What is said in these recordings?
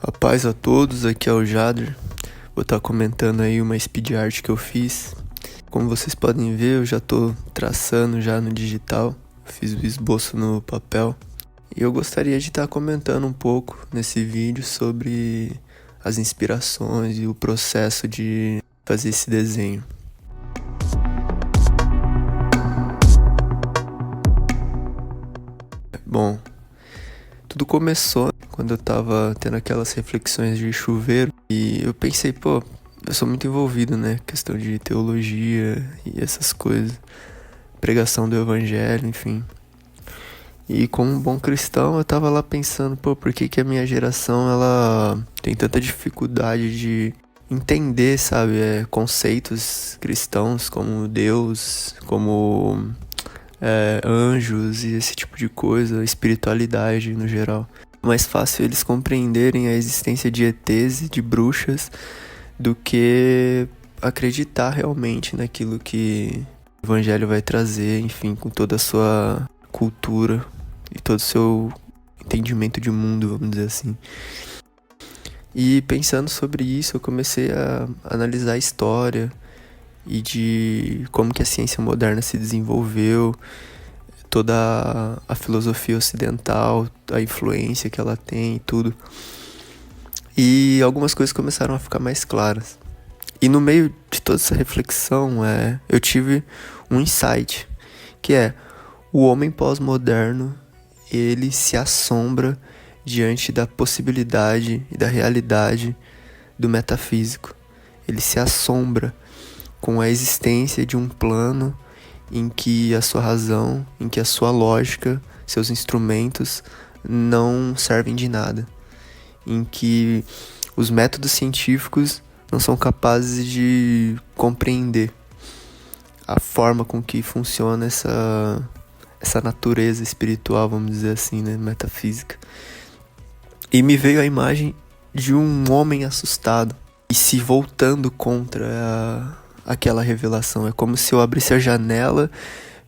A paz a todos, aqui é o Jader. Vou estar comentando aí uma speed art que eu fiz. Como vocês podem ver, eu já estou traçando já no digital. Fiz o esboço no papel. E eu gostaria de estar comentando um pouco nesse vídeo sobre as inspirações e o processo de fazer esse desenho. Bom, tudo começou quando eu tava tendo aquelas reflexões de chuveiro e eu pensei, eu sou muito envolvido, né? Questão de teologia e essas coisas, pregação do evangelho, enfim. E como um bom cristão, eu tava lá pensando, por que que a minha geração, ela tem tanta dificuldade de entender, sabe, conceitos cristãos como Deus, como anjos e esse tipo de coisa, espiritualidade no geral. É mais fácil eles compreenderem a existência de ETs e de bruxas do que acreditar realmente naquilo que o evangelho vai trazer, enfim, com toda a sua cultura e todo o seu entendimento de mundo, vamos dizer assim. E pensando sobre isso, eu comecei a analisar a história e de como que a ciência moderna se desenvolveu, toda a filosofia ocidental, a influência que ela tem e tudo. E algumas coisas começaram a ficar mais claras. E no meio de toda essa reflexão, eu tive um insight, que é o homem pós-moderno, ele se assombra diante da possibilidade e da realidade do metafísico. Ele se assombra com a existência de um plano em que a sua razão, em que a sua lógica, seus instrumentos não servem de nada, em que os métodos científicos não são capazes de compreender a forma com que funciona essa natureza espiritual, vamos dizer assim, né, metafísica. E me veio a imagem de um homem assustado e se voltando contra aquela revelação. É como se eu abrisse a janela,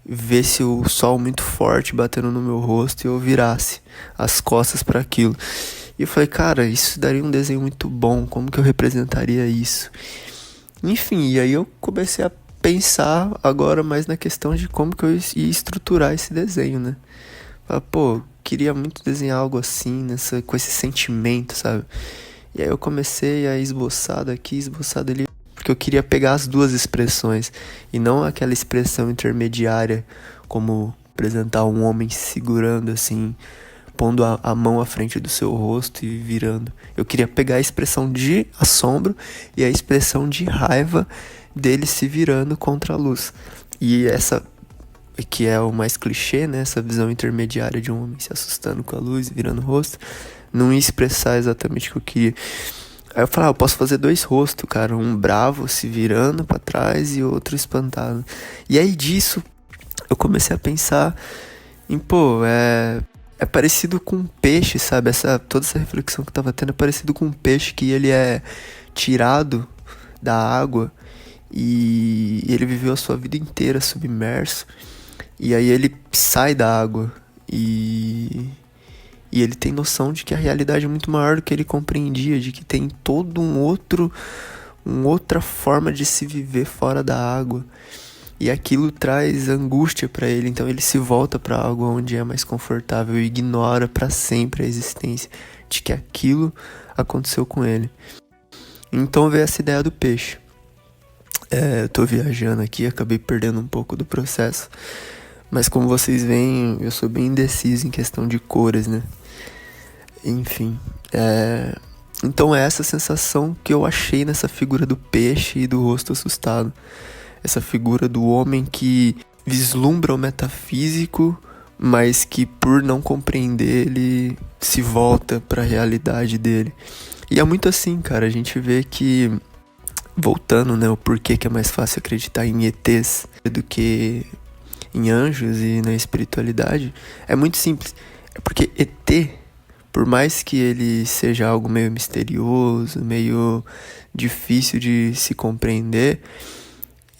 visse o sol muito forte batendo no meu rosto e eu virasse as costas para aquilo. E eu falei, cara, isso daria um desenho muito bom, como que eu representaria isso? Enfim, e aí eu comecei a pensar agora mais na questão de como que eu ia estruturar esse desenho, né? Falei, queria muito desenhar algo assim, com esse sentimento, sabe? E aí eu comecei a esboçar daqui, esboçar dali, porque eu queria pegar as duas expressões e não aquela expressão intermediária, como apresentar um homem segurando assim, pondo a mão à frente do seu rosto e virando. Eu queria pegar a expressão de assombro e a expressão de raiva dele se virando contra a luz. E essa que é o mais clichê, né? Essa visão intermediária de um homem se assustando com a luz e virando o rosto, não ia expressar exatamente o que eu queria. Aí eu falei, eu posso fazer dois rostos, cara. Um bravo se virando pra trás e outro espantado. E aí disso, eu comecei a pensar em, é parecido com um peixe, sabe? Toda essa reflexão que eu tava tendo é parecido com um peixe que ele é tirado da água e ele viveu a sua vida inteira submerso. E aí ele sai da água e ele tem noção de que a realidade é muito maior do que ele compreendia, de que tem todo uma outra forma de se viver fora da água. E aquilo traz angústia para ele, então ele se volta para algo onde é mais confortável e ignora para sempre a existência de que aquilo aconteceu com ele. Então veio essa ideia do peixe. Eu tô viajando aqui, acabei perdendo um pouco do processo. Mas como vocês veem, eu sou bem indeciso em questão de cores, né? Enfim, então é essa sensação que eu achei nessa figura do peixe e do rosto assustado. Essa figura do homem que vislumbra o metafísico, mas que por não compreender, ele se volta para a realidade dele. E é muito assim, cara, a gente vê que, voltando, né, o porquê que é mais fácil acreditar em ETs do que em anjos e na espiritualidade, é muito simples. É porque ET, por mais que ele seja algo meio misterioso, meio difícil de se compreender,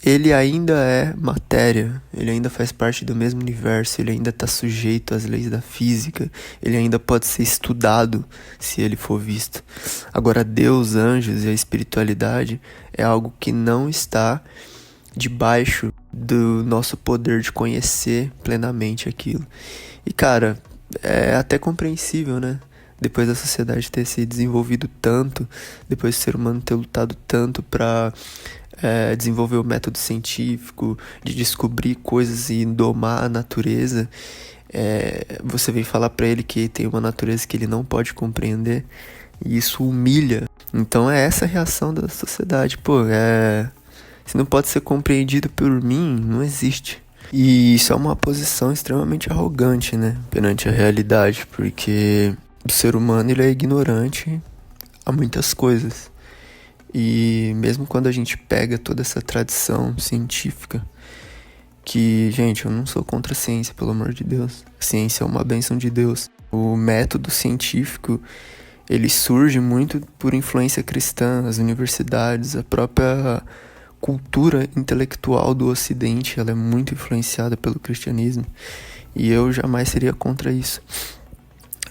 ele ainda é matéria, ele ainda faz parte do mesmo universo, ele ainda está sujeito às leis da física, ele ainda pode ser estudado se ele for visto. Agora, Deus, anjos e a espiritualidade é algo que não está debaixo do nosso poder de conhecer plenamente aquilo. E, cara, é até compreensível, né? Depois da sociedade ter se desenvolvido tanto, depois do ser humano ter lutado tanto para desenvolver o método científico, de descobrir coisas e domar a natureza, você vem falar para ele que tem uma natureza que ele não pode compreender, e isso humilha. Então é essa a reação da sociedade. Pô, se não pode ser compreendido por mim, não existe. E isso é uma posição extremamente arrogante, né, perante a realidade, porque o ser humano ele é ignorante a muitas coisas. E mesmo quando a gente pega toda essa tradição científica, que, gente, eu não sou contra a ciência, pelo amor de Deus. A ciência é uma bênção de Deus. O método científico, ele surge muito por influência cristã, as universidades, a própria cultura intelectual do Ocidente, ela é muito influenciada pelo cristianismo. E eu jamais seria contra isso.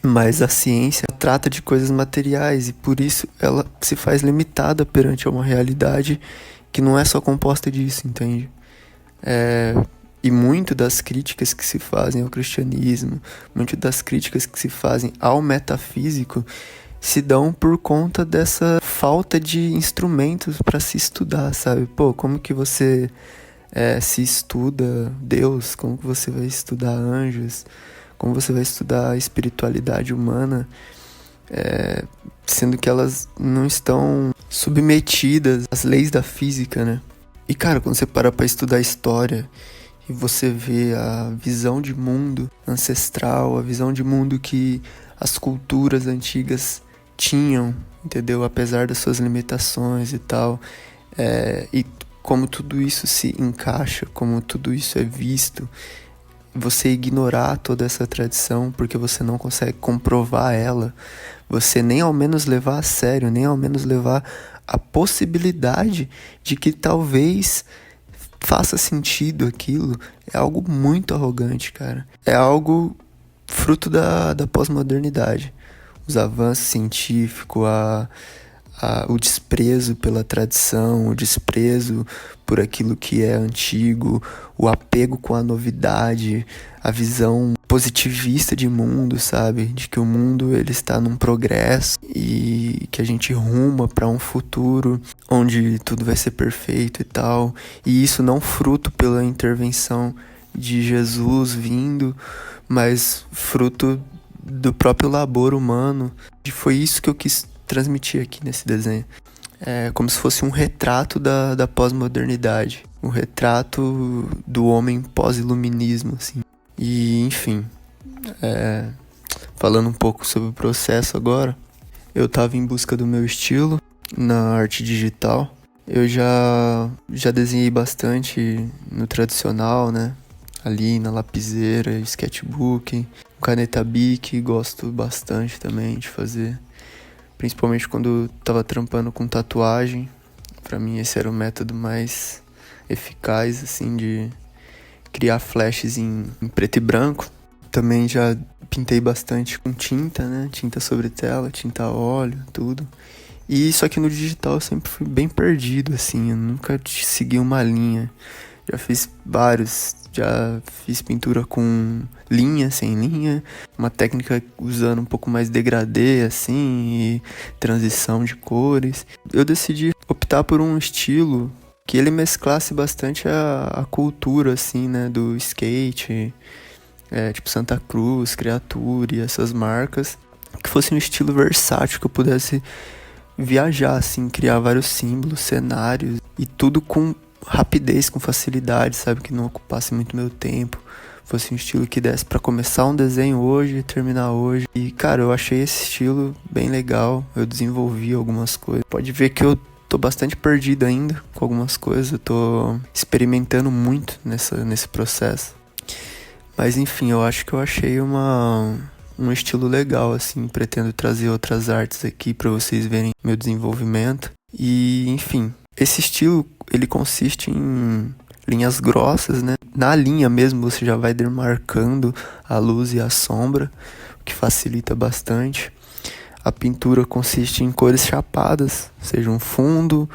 Mas a ciência trata de coisas materiais e por isso ela se faz limitada perante uma realidade que não é só composta disso, entende? E muito das críticas que se fazem ao cristianismo, muito das críticas que se fazem ao metafísico se dão por conta dessa falta de instrumentos para se estudar, sabe? Pô, como que você se estuda Deus? Como que você vai estudar anjos? Como você vai estudar a espiritualidade humana, sendo que elas não estão submetidas às leis da física, né? E, cara, quando você para pra estudar história e você vê a visão de mundo ancestral, a visão de mundo que as culturas antigas tinham, entendeu? Apesar das suas limitações e tal, e como tudo isso se encaixa, como tudo isso é visto, você ignorar toda essa tradição porque você não consegue comprovar ela, você nem ao menos levar a sério, nem ao menos levar a possibilidade de que talvez faça sentido aquilo, é algo muito arrogante, cara. É algo fruto da pós-modernidade. Os avanços científicos, o desprezo pela tradição, o desprezo por aquilo que é antigo, o apego com a novidade, a visão positivista de mundo, sabe? De que o mundo ele está num progresso e que a gente ruma para um futuro onde tudo vai ser perfeito e tal. E isso não fruto pela intervenção de Jesus vindo, mas fruto do próprio labor humano. E foi isso que eu quis transmitir aqui nesse desenho. É como se fosse um retrato da pós-modernidade, um retrato do homem pós-iluminismo, assim. E, enfim, falando um pouco sobre o processo agora, eu tava em busca do meu estilo na arte digital. Eu já desenhei bastante no tradicional, né? Ali na lapiseira, sketchbook, caneta Bic, gosto bastante também de fazer. Principalmente quando eu tava trampando com tatuagem. Pra mim esse era o método mais eficaz, assim, de criar flashes em preto e branco. Também já pintei bastante com tinta, né? Tinta sobre tela, tinta a óleo, tudo. E só que no digital eu sempre fui bem perdido, assim. Eu nunca segui uma linha. Já fiz vários. Já fiz pintura com linha, sem linha, uma técnica usando um pouco mais degradê, assim, e transição de cores. Eu decidi optar por um estilo que ele mesclasse bastante a cultura, assim, né, do skate, tipo Santa Cruz, Creature e essas marcas, que fosse um estilo versátil, que eu pudesse viajar, assim, criar vários símbolos, cenários, e tudo com rapidez, com facilidade, sabe? Que não ocupasse muito meu tempo. Fosse um estilo que desse pra começar um desenho hoje e terminar hoje. E, cara, eu achei esse estilo bem legal. Eu desenvolvi algumas coisas. Pode ver que eu tô bastante perdido ainda com algumas coisas. Eu tô experimentando muito nesse processo. Mas, enfim, eu acho que eu achei um estilo legal, assim. Pretendo trazer outras artes aqui pra vocês verem meu desenvolvimento. E, enfim, Esse estilo, ele consiste em linhas grossas, né? Na linha mesmo você já vai demarcando a luz e a sombra, o que facilita bastante. A pintura consiste em cores chapadas, seja um fundo,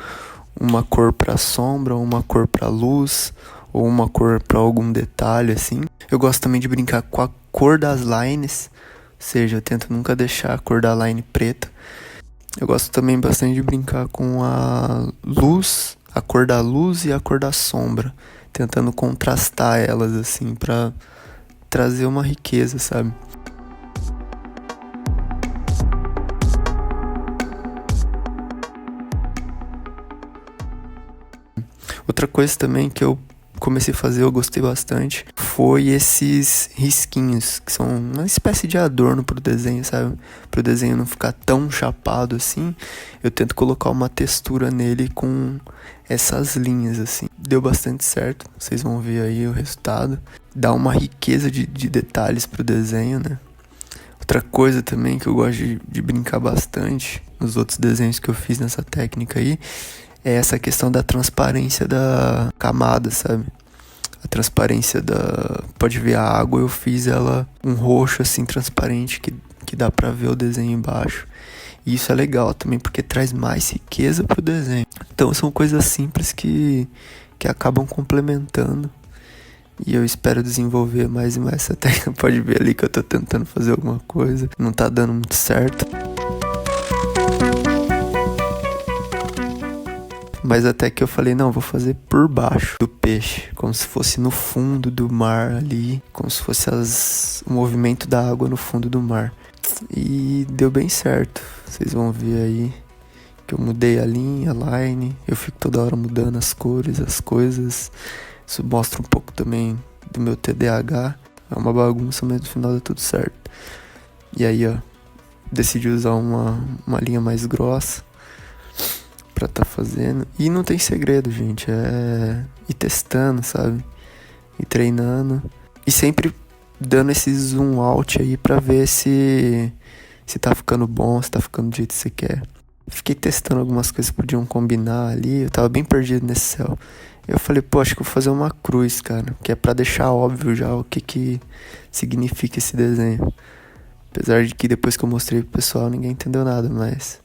uma cor para sombra, uma cor para luz, ou uma cor para algum detalhe assim. Eu gosto também de brincar com a cor das lines, ou seja, eu tento nunca deixar a cor da line preta. Eu gosto também bastante de brincar com a luz, a cor da luz e a cor da sombra, tentando contrastar elas assim para trazer uma riqueza, sabe? Outra coisa também que eu comecei a fazer, eu gostei bastante, foi esses risquinhos, que são uma espécie de adorno pro desenho, sabe? Pro desenho não ficar tão chapado assim, eu tento colocar uma textura nele com essas linhas, assim. Deu bastante certo, vocês vão ver aí o resultado. Dá uma riqueza de detalhes pro desenho, né? Outra coisa também que eu gosto de brincar bastante nos outros desenhos que eu fiz nessa técnica aí, é essa questão da transparência da camada, sabe? A transparência da... Pode ver a água, eu fiz ela um roxo assim, transparente, que dá pra ver o desenho embaixo. E isso é legal também, porque traz mais riqueza pro desenho. Então são coisas simples que acabam complementando. E eu espero desenvolver mais e mais essa técnica. Pode ver ali que eu tô tentando fazer alguma coisa. Não tá dando muito certo. Mas até que eu falei, não, vou fazer por baixo do peixe, como se fosse no fundo do mar ali, como se fosse o movimento da água no fundo do mar. E deu bem certo, vocês vão ver aí que eu mudei a linha, a line, eu fico toda hora mudando as cores, as coisas. Isso mostra um pouco também do meu TDAH, é uma bagunça, mas no final dá tudo certo. E aí, ó, decidi usar uma linha mais grossa pra tá fazendo. E não tem segredo, gente. É ir testando, sabe? Ir treinando. E sempre dando esse zoom out aí pra ver se tá ficando bom, se tá ficando do jeito que você quer. Fiquei testando algumas coisas que podiam combinar ali. Eu tava bem perdido nesse céu. Eu falei, pô, acho que eu vou fazer uma cruz, cara. Que é pra deixar óbvio já o que significa esse desenho. Apesar de que depois que eu mostrei pro pessoal, ninguém entendeu nada, mas...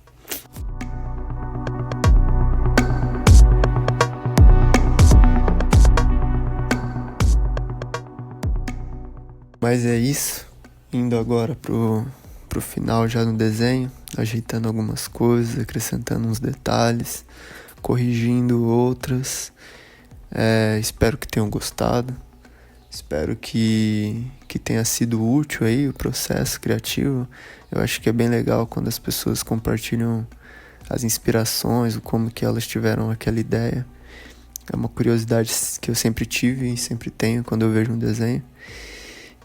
Mas é isso, indo agora pro final já no desenho, ajeitando algumas coisas, acrescentando uns detalhes, corrigindo outras. Espero que tenham gostado, espero que tenha sido útil aí o processo criativo. Eu acho que é bem legal quando as pessoas compartilham as inspirações, o como que elas tiveram aquela ideia. É uma curiosidade que eu sempre tive e sempre tenho quando eu vejo um desenho.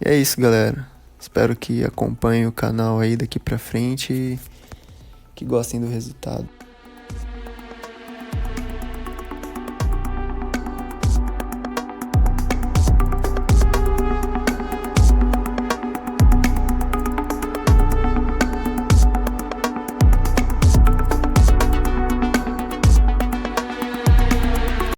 E é isso, galera. Espero que acompanhem o canal aí daqui pra frente e que gostem do resultado.